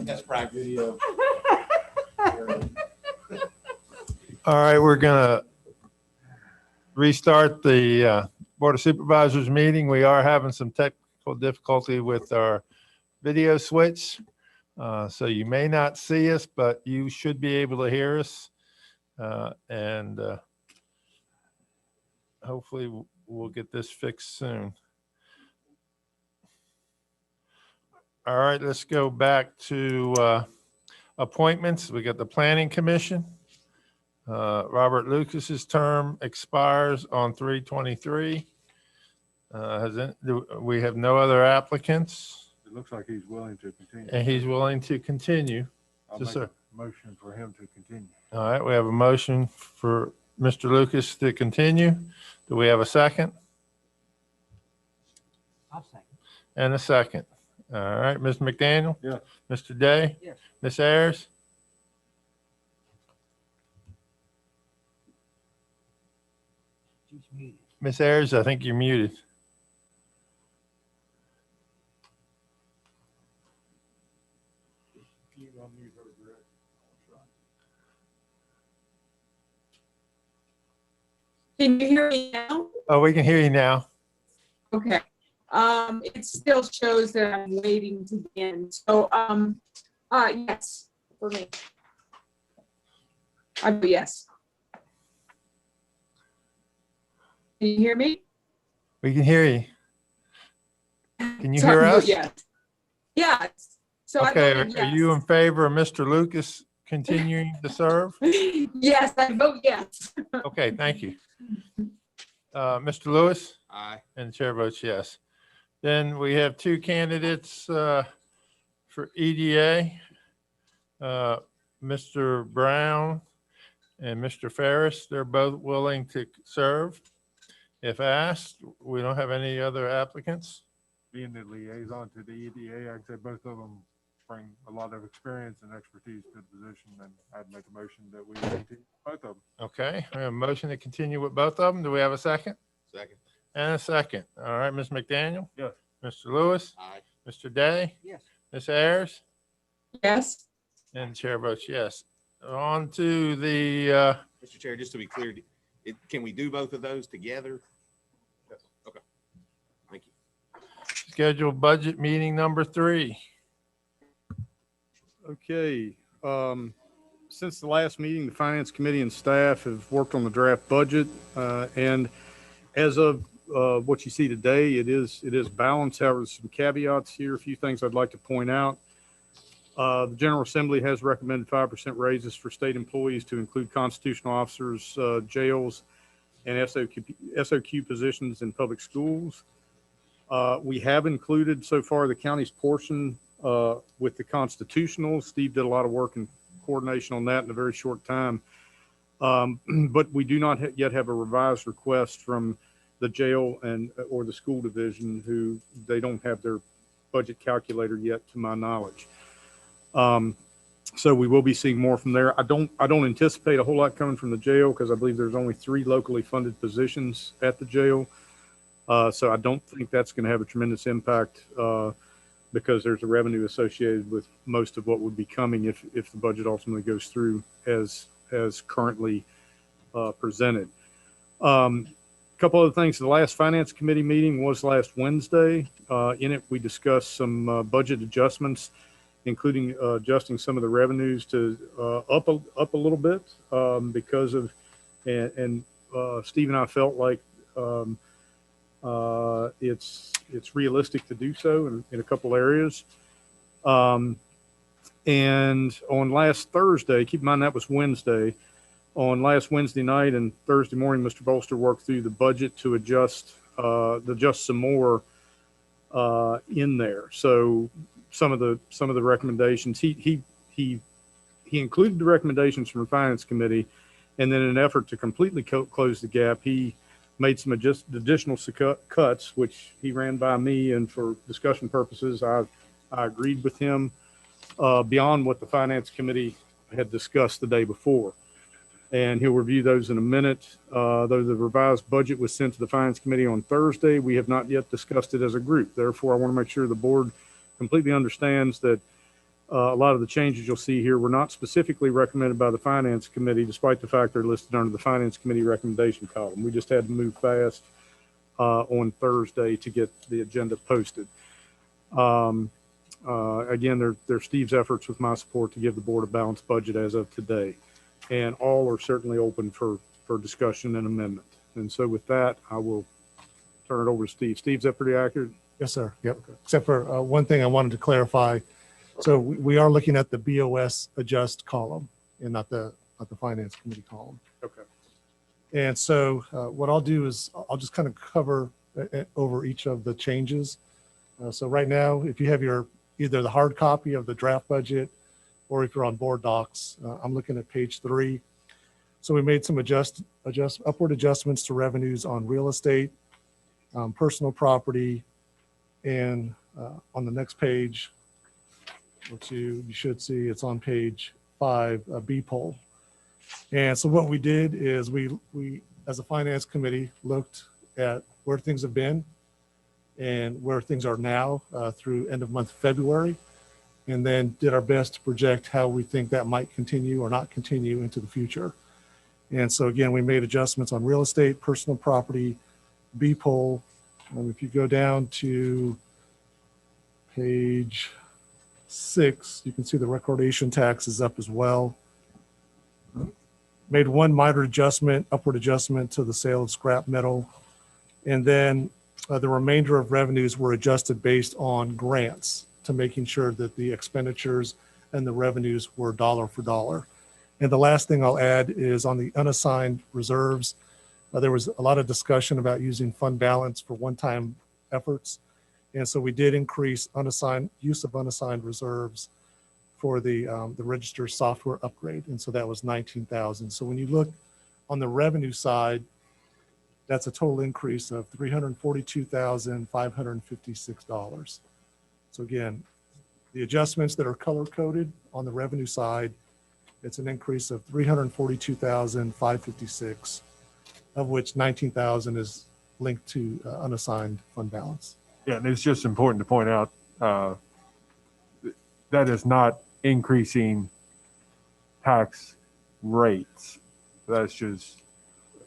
That's private video. All right, we're gonna restart the Board of Supervisors meeting. We are having some technical difficulty with our video switch. So you may not see us, but you should be able to hear us. And hopefully we'll get this fixed soon. All right, let's go back to appointments. We got the Planning Commission. Robert Lucas's term expires on 3/23. We have no other applicants. It looks like he's willing to continue. And he's willing to continue. I'll Yes, make sir. a motion for him to continue. All right, we have a motion for Mr. Lucas to continue. Do we have a second? I'll second. And a second. All right, Mr. McDaniel? Yes. Mr. Day? Yes. Ms. Ayers? She's muted. Ms. Ayers, I think you're muted. Can you hear me now? Oh, we can hear you now. Okay. It still shows that I'm waiting to begin. So, yes, for me. I vote yes. Can you hear me? We can hear you. Can you So I hear vote us? Yes. Yes. So I Okay, voted are you in yes. favor of Mr. Lucas continuing to serve? Yes, I vote yes. Okay, thank you. Mr. Lewis? Aye. And the chair votes yes. Then we have two candidates for EDA, Mr. Brown and Mr. Ferris. They're both willing to serve. If asked, we don't have any other applicants. Being the liaison to the EDA, I'd say both of them bring a lot of experience and expertise to the position, and I'd make a motion that we continue both of them. Okay, we have a motion to continue with both of them. Do we have a second? Second. And a second. All right, Ms. McDaniel? Yes. Mr. Lewis? Aye. Mr. Day? Yes. Ms. Ayers? Yes. And the chair votes yes. On to the Mr. Chair, just to be clear, can we do both of those together? Yes. Okay. Thank you. scheduled budget meeting number 3. Okay, since the last meeting, the Finance Committee and staff have worked on the draft budget, and as of what you see today, it is balanced. However, there's some caveats here, a few things I'd like to point out. The General Assembly has recommended 5% raises for state employees to include constitutional officers, jails, and SOQ positions in public schools. We have included so far the county's portion with the constitutional. Steve did a lot of work and coordination on that in a very short time. But we do not yet have a revised request from the jail or the school division, who they don't have their budget calculator yet, to my knowledge. So we will be seeing more from there. I don't anticipate a whole lot coming from the jail, because I believe there's only 3 locally funded positions at the jail. So I don't think that's going to have a tremendous impact, because there's a revenue associated with most of what would be coming if the budget ultimately goes through as currently presented. A couple other things. The last Finance Committee meeting was last Wednesday. In it, we discussed some budget adjustments, including adjusting some of the revenues to up a little bit because of, and Steve and I felt like it's realistic to do so in a couple areas. And on last Thursday, keep in mind that was Wednesday, on last Wednesday night and Thursday morning, Mr. Bolster worked through the budget to adjust some more in there. So some of the recommendations, he included the recommendations from the Finance Committee, and then in an effort to completely close the gap, he made some additional cuts, which he ran by me, and for discussion purposes, I agreed with him beyond what the Finance Committee had discussed the day before. And he'll review those in a minute. Though the revised budget was sent to the Finance Committee on Thursday, we have not yet discussed it as a group. Therefore, I want to make sure the board completely understands that A lot of the changes you'll see here were not specifically recommended by the Finance Committee, despite the fact they're listed under the Finance Committee recommendation column. We just had to move fast on Thursday to get the agenda posted. Again, they're Steve's efforts with my support to give the board a balanced budget as of today. And all are certainly open for discussion and amendment. And so with that, I will turn it over to Steve. Steve, is that pretty accurate? Yes, sir. Yep. Except for one thing I wanted to clarify. So we are looking at the BOS adjust column and not the Finance Committee column. Okay. And so what I'll do is I'll just kind of cover over each of the changes. So right now, if you have either the hard copy of the draft budget or if you're on board docs, I'm looking at page 3. So we made some upward adjustments to revenues on real estate, personal property, and on the next page, which you should see, it's on page 5, B poll. And so what we did is we as a finance committee looked at where things have been and where things are now through end of month February, and then did our best to project how we think that might continue or not continue into the future. And so again, we made adjustments on real estate, personal property, B poll. If you go down to page 6, you can see the recordation tax is up as well. Made one minor adjustment, upward adjustment to the sale of scrap metal. And then the remainder of revenues were adjusted based on grants to making sure that the expenditures and the revenues were dollar for dollar. And the last thing I'll add is on the unassigned reserves. There was a lot of discussion about using fund balance for one-time efforts. And so we did increase use of unassigned reserves for the register software upgrade. And so that was $19,000. So when you look on the revenue side, that's a total increase of $342,556. So again, the adjustments that are color coded on the revenue side, it's an increase of $342,556, of which $19,000 is linked to unassigned fund balance. Yeah, and it's just important to point out that is not increasing tax rates. That's just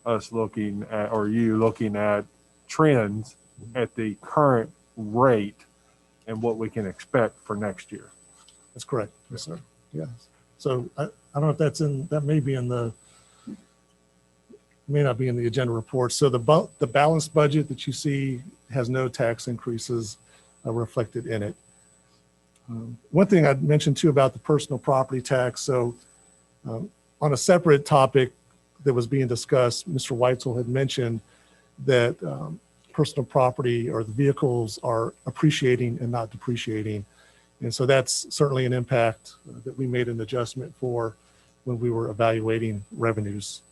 us looking at, or you looking at trends at the current rate and what we can expect for next year. That's correct. Yes, sir. Yes. So I don't know if that may not be in the agenda report. So the balanced budget that you see has no tax increases reflected in it. One thing I'd mentioned too about the personal property tax. So on a separate topic that was being discussed, Mr. Weitzel had mentioned that personal property or the vehicles are appreciating and not depreciating. And so that's certainly an impact that we made an adjustment for when we were evaluating revenues.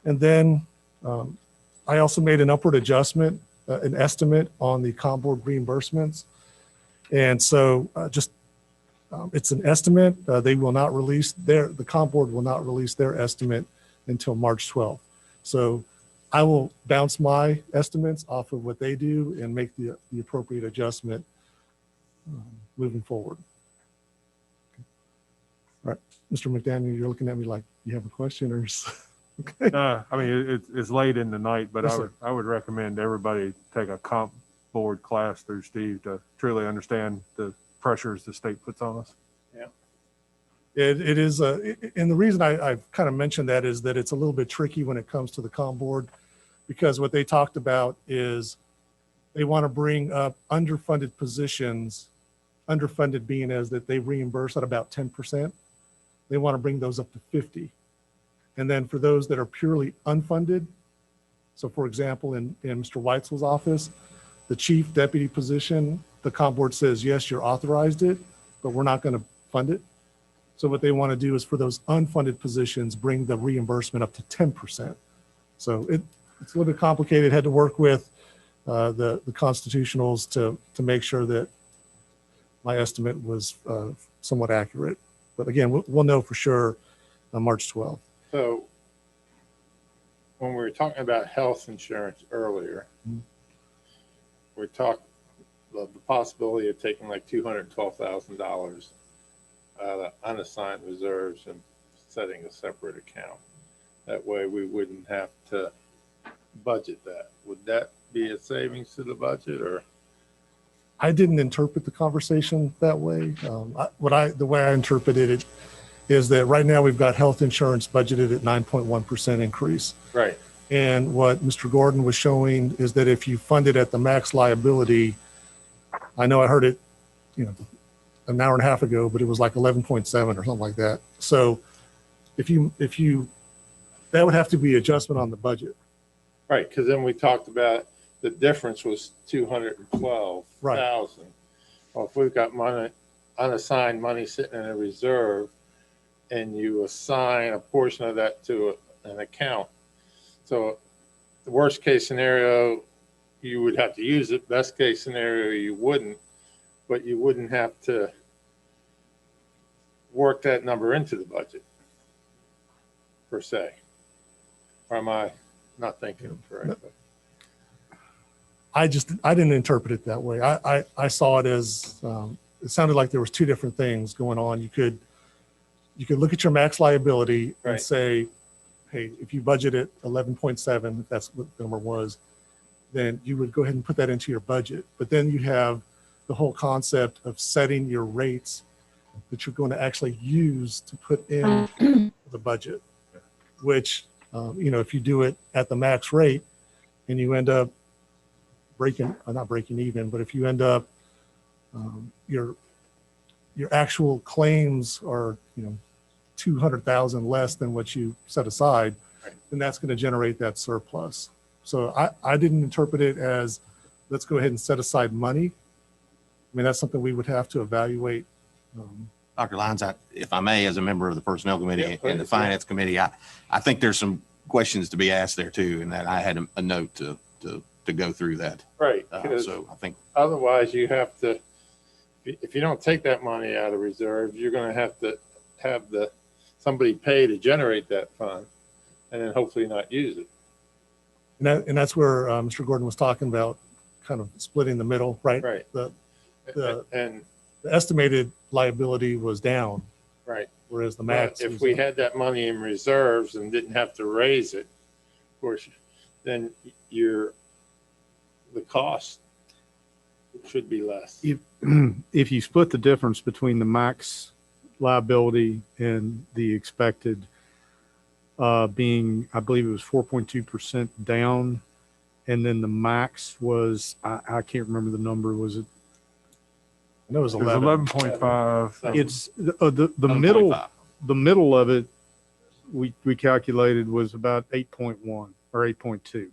And then I also made an upward adjustment, an estimate on the COM board reimbursements. And so it's an estimate. They will not release the COM board will not release their estimate until March 12th. So I will bounce my estimates off of what they do and make the appropriate adjustment moving forward. Okay. All right, Mr. McDaniel, you're looking at me like you have a question or okay. I mean, it's late in the night, but Yes, I would recommend everybody take a comp board class through Steve to truly understand the pressures the state puts on us. Yeah. It is, and the reason I've kind of mentioned that is that it's a little bit tricky when it comes to the COM board, because what they talked about is they want to bring up underfunded positions, underfunded being as that they reimburse at about 10%. They want to bring those up to 50. And then for those that are purely unfunded, so for example, in Mr. Weitzel's office, the chief deputy position, the COM board says, yes, you're authorized it, but we're not going to fund it. So what they want to do is for those unfunded positions, bring the reimbursement up to 10%. So it's a little bit complicated. Had to work with the constitutionals to make sure that my estimate was somewhat accurate. But again, we'll know for sure on March 12th. So when we were talking about health insurance earlier, we talked the possibility of taking like $212,000 out of unassigned reserves and setting a separate account. That way we wouldn't have to budget that. Would that be a savings to the budget or? I didn't interpret the conversation that way. The way I interpreted it is that right now we've got health insurance budgeted at 9.1% increase. Right. And what Mr. Gordon was showing is that if you fund it at the max liability, I know I heard it, an hour and a half ago, but it was like 11.7 or something like that. So if you, that would have to be adjustment on the budget. Right, because then we talked about the difference was 212,000. Well, if we've got money, unassigned money sitting in a reserve, and you assign a portion of that to an account, so the worst case scenario, you would have to use it. Best case scenario, you wouldn't, but you wouldn't have to work that number into the budget per se. Or am I not thinking correctly? I didn't interpret it that way. I saw it as, it sounded like there was two different things going on. You could look at your max liability and Right. say, hey, if you budget it 11.7, if that's what the number was, then you would go ahead and put that into your budget. But then you have the whole concept of setting your rates that you're going to actually use to put in the budget, which, if you do it at the max rate and you end up not breaking even, but if you end up, your actual claims are, 200,000 less than what you set aside, then that's going to generate that surplus. So I didn't interpret it as, let's go ahead and set aside money. I mean, that's something we would have to evaluate. Dr. Lyons, if I may, as a member of the Personnel Committee Yeah, and the please, Finance Committee, I think there's some questions to be asked there too, and that I had a note to go through that. Right, because So I think, otherwise you have to, if you don't take that money out of reserve, you're going to have somebody pay to generate that fund and then hopefully not use it. And that's where Mr. Gordon was talking about kind of splitting the middle, right? Right. The And estimated liability was down, right. whereas the But max. if was we up. had that money in reserves and didn't have to raise it, of course, then the cost should be less. If you split the difference between the max liability and the expected being, I believe it was 4.2% down, and then the max was, I can't remember the number, was it? I know it was It was 11. 11.5. It's the middle of it, we calculated was about 8.1 or 8.2.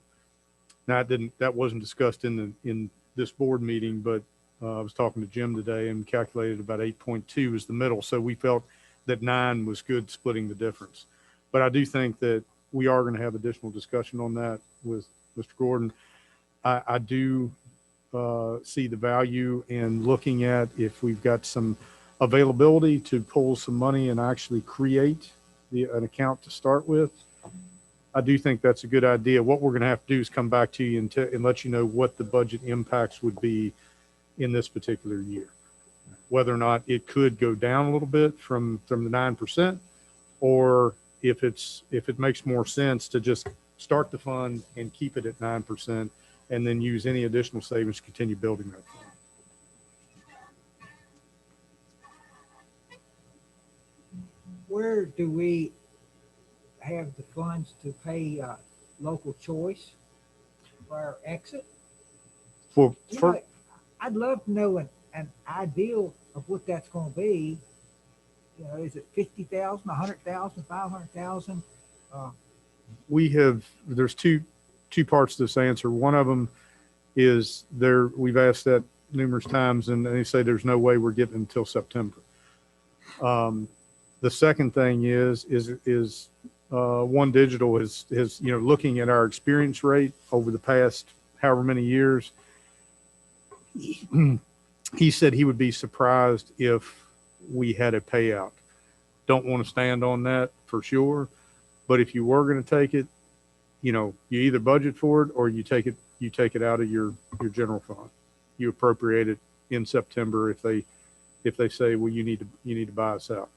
Now that wasn't discussed in this board meeting, but I was talking to Jim today and calculated about 8.2 is the middle. So we felt that 9 was good splitting the difference. But I do think that we are going to have additional discussion on that with Mr. Gordon. I do see the value in looking at if we've got some availability to pull some money and actually create an account to start with. I do think that's a good idea. What we're going to have to do is come back to you and let you know what the budget impacts would be in this particular year. Whether or not it could go down a little bit from the 9%, or if it makes more sense to just start the fund and keep it at 9% and then use any additional savings to continue building that fund. Where do we have the funds to pay local choice for our exit? I'd love to know an ideal of what that's going to be. Is it 50,000, 100,000, 500,000? There's two parts to this answer. One of them is we've asked that numerous times and they say there's no way we're getting until September. The second thing is One Digital is looking at our experience rate over the past however many years. He said he would be surprised if we had a payout. Don't want to stand on that for sure, but if you were going to take it, you either budget for it or you take it out of your general fund. You appropriate it in September if they if they say, well, you need to buy us out.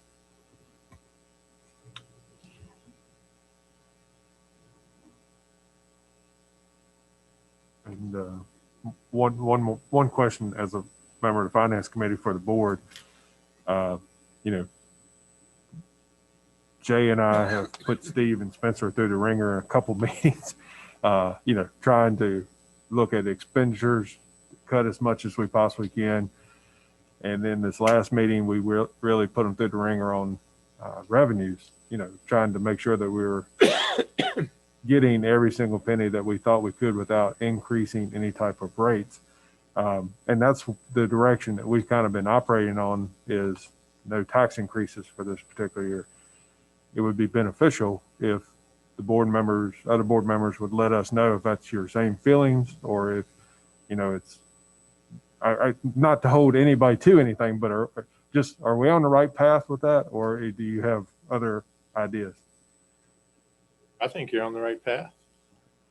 And one question as a member of the finance committee for the board, you know, Jay and I have put Steve and Spencer through the ringer in a couple meetings, you know, trying to look at expenditures, cut as much as we possibly can. And then this last meeting, we really put them through the ringer on revenues, you know, trying to make sure that we were getting every single penny that we thought we could without increasing any type of rates. And that's the direction that we've kind of been operating on, is no tax increases for this particular year. It would be beneficial if the board members, other board members would let us know if that's your same feelings, or if, you know, it's, I not to hold anybody to anything, but are we on the right path with that, or do you have other ideas? I think you're on the right path,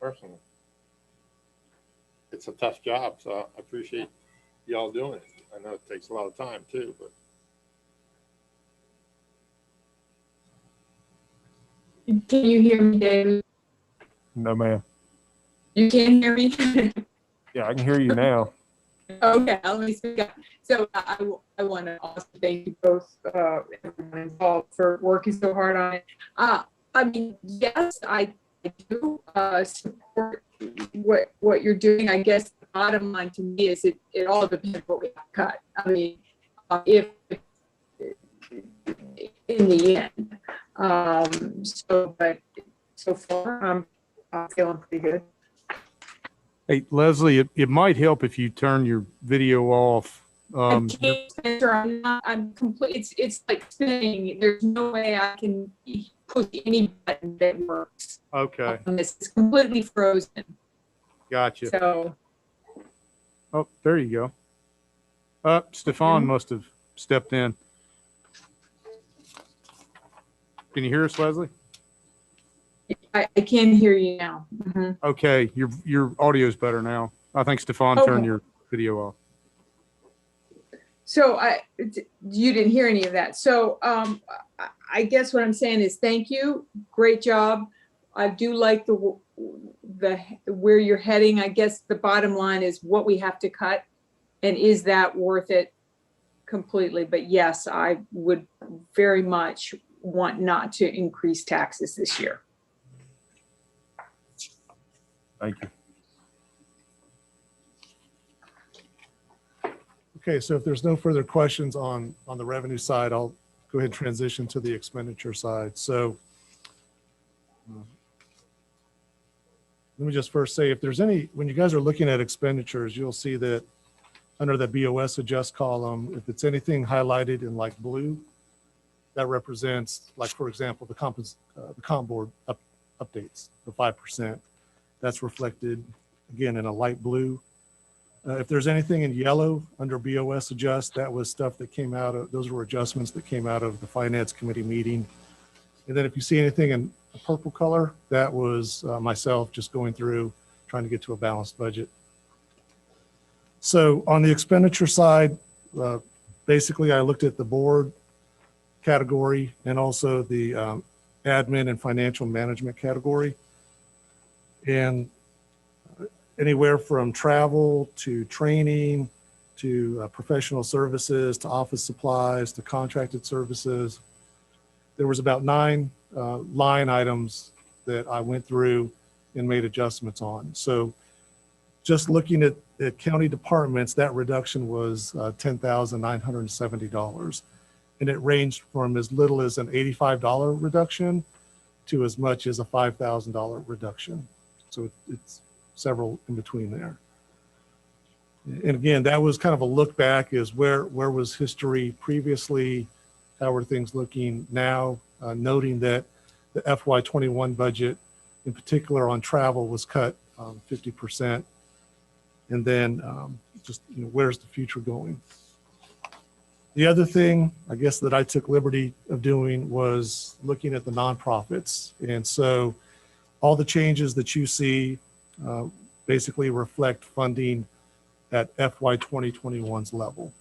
personally. It's a tough job, so I appreciate y'all doing it. I know it takes a lot of time too, but. Can you hear me, David? No, ma'am. You can hear me? Yeah, I can hear you now. Okay, let me speak up. So I want to also thank you both, everyone involved, for working so hard on it. I mean, yes, I do support what you're doing. I guess the bottom line to me is it all depends what we cut. I mean, if in the end. But so far, I'm feeling pretty good. Hey, Leslie, it might help if you turn your video off. I can't, Spencer, I'm complete. It's like spinning. There's no way I can push any button that works. Okay, It's completely frozen. gotcha. So, Oh, there you go. Stefan must have stepped in. Can you hear us, Leslie? I can hear you now. Mhm. Okay, your audio is better now. I think Stefan Okay. turned your video off. So you didn't hear any of that. So I guess what I'm saying is thank you. Great job. I do like the where you're heading. I guess the bottom line is what we have to cut, and is that worth it completely? But yes, I would very much want not to increase taxes this year. Thank you. Okay, so if there's no further questions on the revenue side, I'll go ahead and transition to the expenditure side. So let me just first say, if there's any, when you guys are looking at expenditures, you'll see that under the BOS adjust column, if it's anything highlighted in like blue, that represents, like, for example, the comp board updates, the 5%. That's reflected, again, in a light blue. If there's anything in yellow under BOS adjust, that was stuff that came out of, those were adjustments that came out of the finance committee meeting. And then if you see anything in a purple color, that was myself just going through, trying to get to a balanced budget. So on the expenditure side, basically I looked at the board category and also the admin and financial management category. And anywhere from travel to training to professional services to office supplies to contracted services, there was about 9 line items that I went through and made adjustments on. So just looking at county departments, that reduction was $10,970. And it ranged from as little as an $85 reduction to as much as a $5,000 reduction. So it's several in between there. And again, that was kind of a look back, is where was history previously? How are things looking now? Noting that the FY21 budget, in particular on travel, was cut 50%. And then just, you know, where's the future going? The other thing, I guess, that I took liberty of doing was looking at the nonprofits. And so all the changes that you see basically reflect funding at FY 2021's level.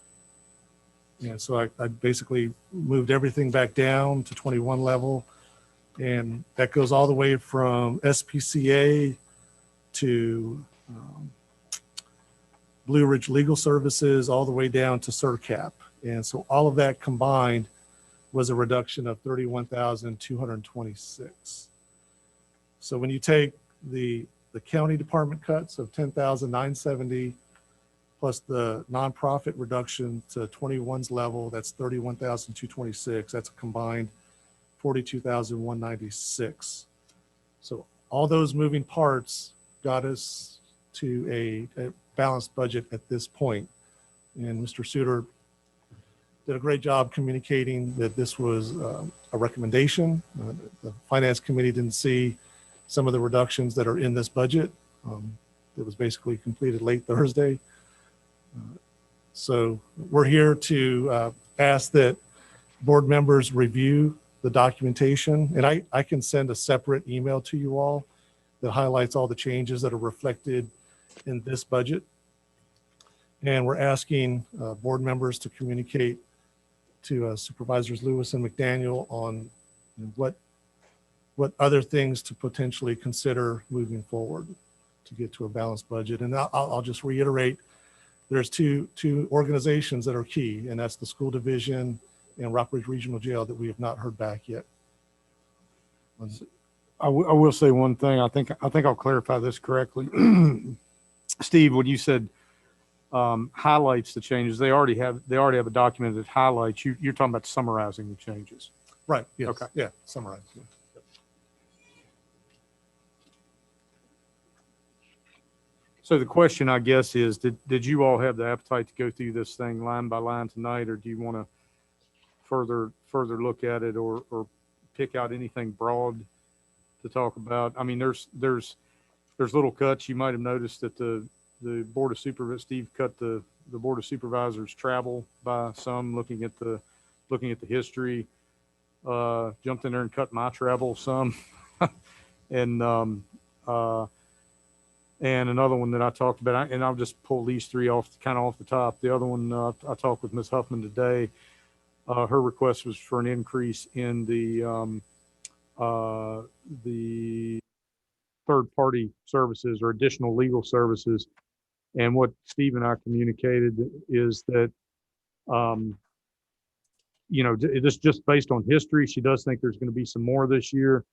And so I basically moved everything back down to 21 level. And that goes all the way from SPCA to Blue Ridge Legal Services, all the way down to SIRCAP. And so all of that combined was a reduction of 31,226. So when you take the county department cuts of 10,970 plus the nonprofit reduction to 21's level, that's 31,226. That's a combined 42,196. So all those moving parts got us to a balanced budget at this point. And Mr. Suter did a great job communicating that this was a recommendation. The Finance Committee didn't see some of the reductions that are in this budget. It was basically completed late Thursday. So we're here to ask that board members review the documentation. And I can send a separate email to you all that highlights all the changes that are reflected in this budget. And we're asking board members to communicate to Supervisors Lewis and McDaniel on what other things to potentially consider moving forward to get to a balanced budget. And I'll just reiterate, there's two organizations that are key, and that's the school division and Rockbridge Regional Jail that we have not heard back yet. I will say one thing. I think I'll clarify this correctly. Steve, when you said highlights the changes, they already have a document that highlights. You're talking about summarizing the changes. Right. Yes. Okay. Yeah. Summarize. Yeah. So the question, I guess, is did you all have the appetite to go through this thing line by line tonight, or do you want to further look at it or pick out anything broad to talk about? I mean, there's little cuts. You might have noticed that the Board of Supervisors, Steve cut the Board of Supervisors travel by some, looking at the history, jumped in there and cut my travel some. And another one that I talked about, and I'll just pull these three off the top. The other one, I talked with Ms. Huffman today. Her request was for an increase in the third-party services or additional legal services. And what Steve and I communicated is that, this just based on history, she does think there's going to be some more this year.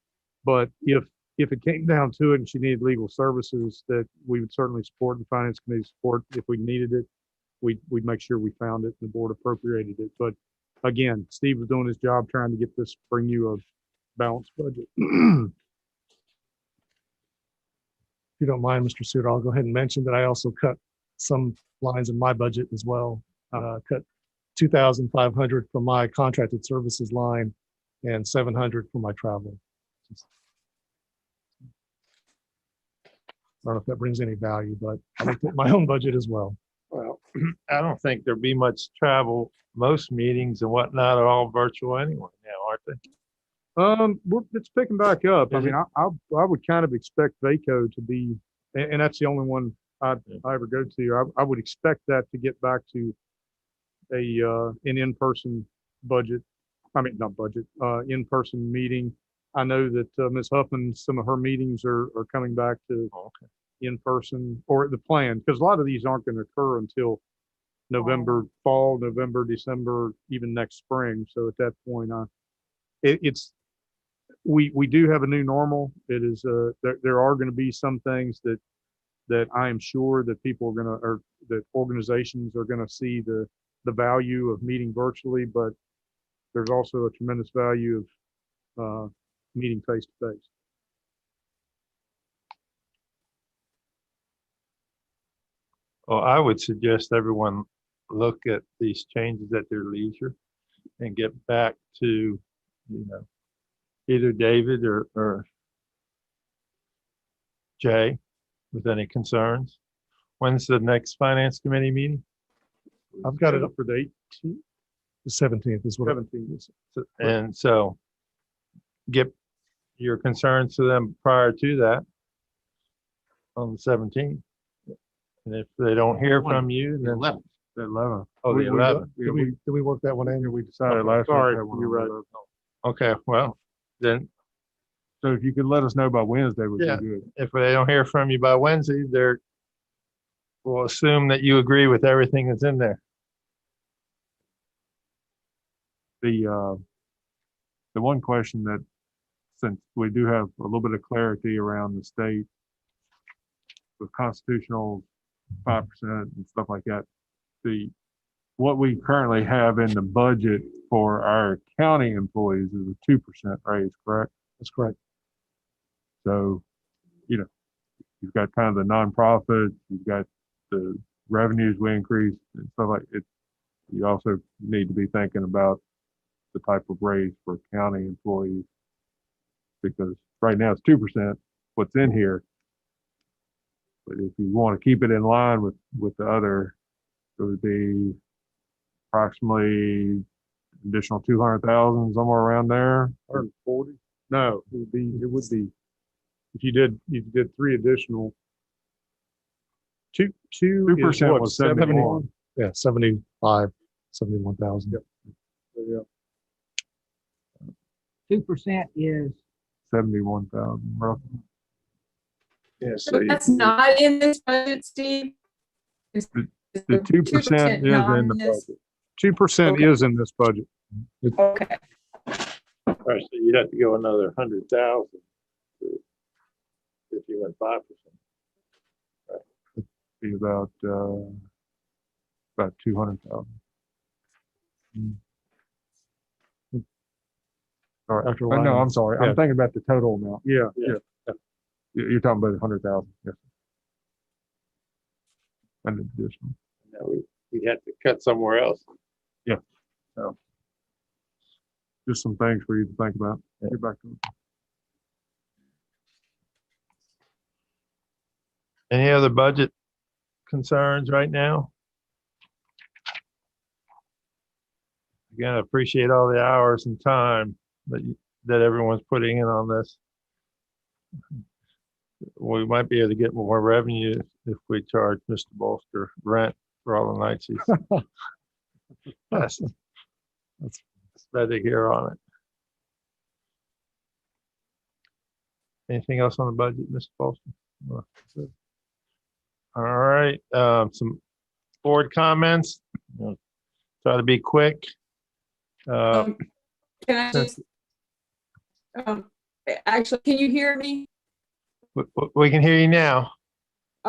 But if it came down to it and she needed legal services, that we would certainly support, the Finance Committee support. If we needed it, we'd make sure we found it and the board appropriated it. But again, Steve was doing his job trying to bring you a balanced budget. If you don't mind, Mr. Suter, I'll go ahead and mention that I also cut some lines in my budget as well. Cut 2,500 from my contracted services line and 700 for my travel. I don't know if that brings any value, but I looked at my own budget as well. Well, I don't think there'll be much travel. Most meetings and whatnot are all virtual anyway now, aren't they? It's picking back up. I Is mean, I would kind of expect VACO to be, and that's the only one I ever go to. I would expect that to get back to an in-person budget. I mean, not budget, in-person meeting. I know that Ms. Huffman, some of her meetings are coming back to in-person, or the plan, because a lot of these aren't going to occur until November, fall, November, December, even next spring. So at that point, we do have a new normal. It is there are going to be some things that I am sure that people are going to, or that organizations are going to see the value of meeting virtually, but there's also a tremendous value of meeting face to face. Well, I would suggest everyone look at these changes at their leisure and get back to, either David or Jay with any concerns. When's the next Finance Committee meeting? I've got it up for the 18th, the 17th is what 17th. And so get your concerns to them prior to that on the 17th. And if they don't hear from you, then The 11th. Oh, the 11th. Yeah, we Did we work that one in? decided last week. Sorry, to have one you're on the right. 11th. Okay, well, then So if you could let us know by Wednesday, would Yeah. be good. if they don't hear from you by Wednesday, we'll assume that you agree with everything that's in there. The one question that, since we do have a little bit of clarity around the state with constitutional 5% and stuff like that, what we currently have in the budget for our county employees is a 2% raise, correct? That's correct. So, you've got kind of the nonprofit, you've got the revenues we increase and stuff like it. You also need to be thinking about the type of raise for county employees, because right now it's 2% what's in here. But if you want to keep it in line with the other, it would be approximately additional 200,000, somewhere around there. 140? No, it would be if you did three additional. 2% was 71. Yeah, 75, 71,000. Yep. So, yeah, 2% is 71,000 roughly. Yeah, So that's not in this budget, Steve? Is The the 2% is not in the this? budget. 2% Okay. is in this budget. Okay, All right, so you'd have to go another 100,000 if you went 5%. Be about 200,000. Or After no, line. I'm sorry. Yeah. I'm thinking about the total amount. Yeah, Yeah. yeah. You're talking about 100,000. Yes. And additional. Now we'd have to cut somewhere else. Just some things for you to think about. Get back to it. Any other budget concerns right now? Again, I appreciate all the hours and time that everyone's putting in on this. We might be able to get more revenue if we charge Mr. Bolster rent for all the nights he's. That's better to hear on it. Anything else on the budget, Mr. Bolster? No, that's it. All right, some board comments. Try to be quick. can I just, actually, can you hear me? We can hear you now.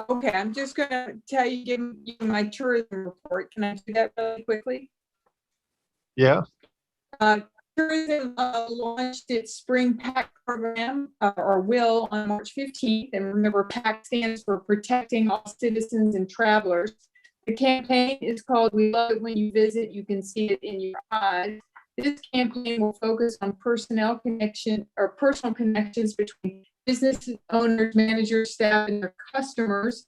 Okay, I'm just gonna tell you, give you my tourism report. Can I do that really quickly? Yeah, Tourism launched its spring PAC program, or will, on March 15th. And remember, PAC stands for Protecting All Citizens and Travelers. The campaign is called We Love It When You Visit. You can see it in your eyes. This campaign will focus on personal connections between business owners, managers, staff, and their customers.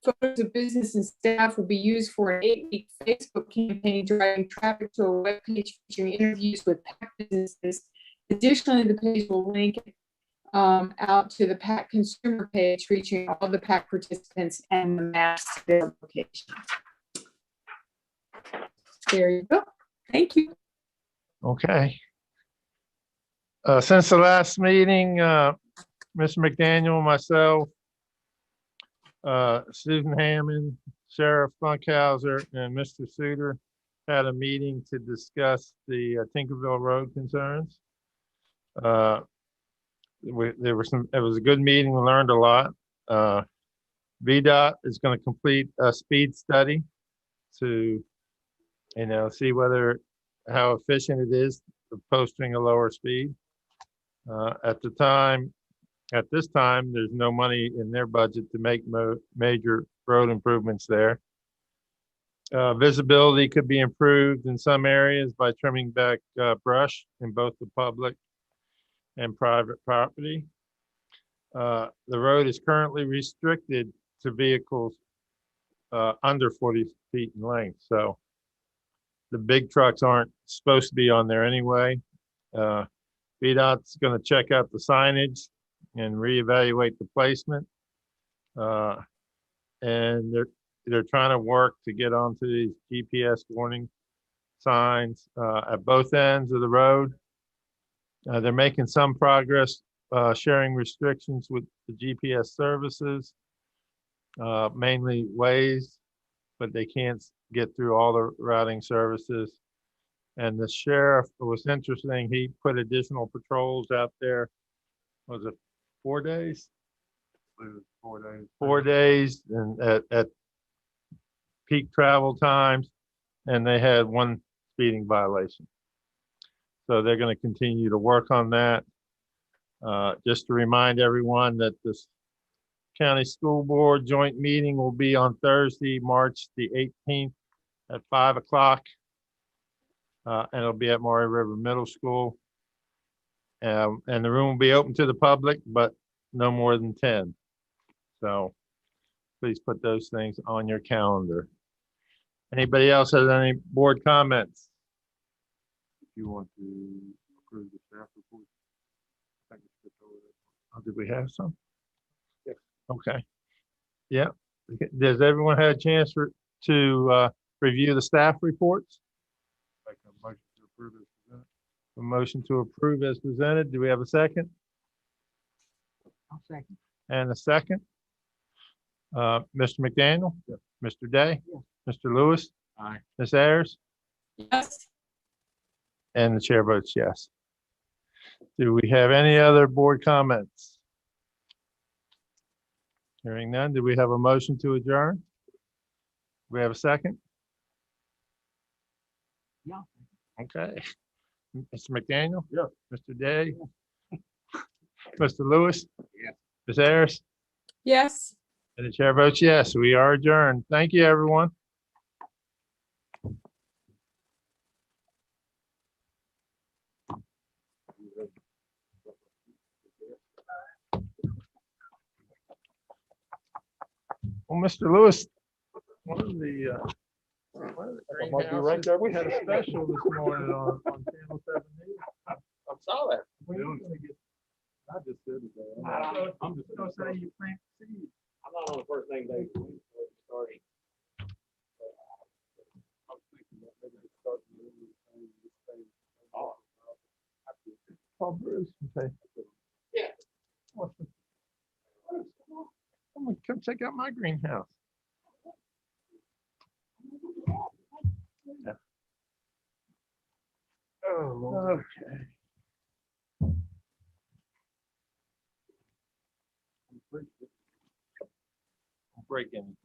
Photos of business and staff will be used for an 8-week Facebook campaign driving traffic to a webpage featuring interviews with PAC businesses. Additionally, the page will link out to the PAC consumer page, reaching all the PAC participants and the mass to their location. There you go. Thank you. okay. Since the last meeting, Mr. McDaniel, myself, Susan Hammond, Sheriff Funkhauser, and Mr. Suter had a meeting to discuss the Tinkerville Road concerns. It was a good meeting. We learned a lot. VDOT is going to complete a speed study to, see how efficient it is of posting a lower speed. At this time, there's no money in their budget to make major road improvements there. Visibility could be improved in some areas by trimming back brush in both the public and private property. The road is currently restricted to vehicles under 40 feet in length. So the big trucks aren't supposed to be on there anyway. VDOT's going to check out the signage and reevaluate the placement. And they're trying to work to get onto these GPS warning signs at both ends of the road. They're making some progress sharing restrictions with the GPS services, mainly Waze, but they can't get through all the routing services. And the sheriff, it was interesting, he put additional patrols out there. Was it 4 days? 4 days. 4 days and at peak travel times, and they had one speeding violation. So they're going to continue to work on that. Just to remind everyone that this county school board joint meeting will be on Thursday, March the 18th at 5 o'clock. And it'll be at Maury River Middle School. And the room will be open to the public, but no more than 10. So please put those things on your calendar. Anybody else has any board comments? If you want to approve the staff report. I can skip over that. Oh, did we have some? Yes. Okay. Yeah. Does everyone have a chance to review the staff reports? Like a motion to approve as presented. A motion to approve as presented. Do we have a second? I'll second. And a second? Mr. McDaniel? Yes. Mr. Day? Yes. Mr. Lewis? Aye. Ms. Ayers? Yes. And the chair votes yes. Do we have any other board comments? Hearing none, do we have a motion to adjourn? We have a second? Yeah. Okay. Mr. McDaniel? Yes. Mr. Day? Mr. Lewis? Yes. Ms. Ayers? Yes. And the chair votes yes. We are adjourned. Thank you, everyone. Well, Mr. Lewis, one of the might be right there. we had a special this morning on Channel 7 News. I saw that. When you gonna get- I just said it. I'm just gonna say you plant seeds. I'm not on the first thing they starting. I was thinking that maybe they start the new thing, this thing. Call Bruce and say. Yeah. Come check out my greenhouse. Yeah. Oh, okay. Break anything.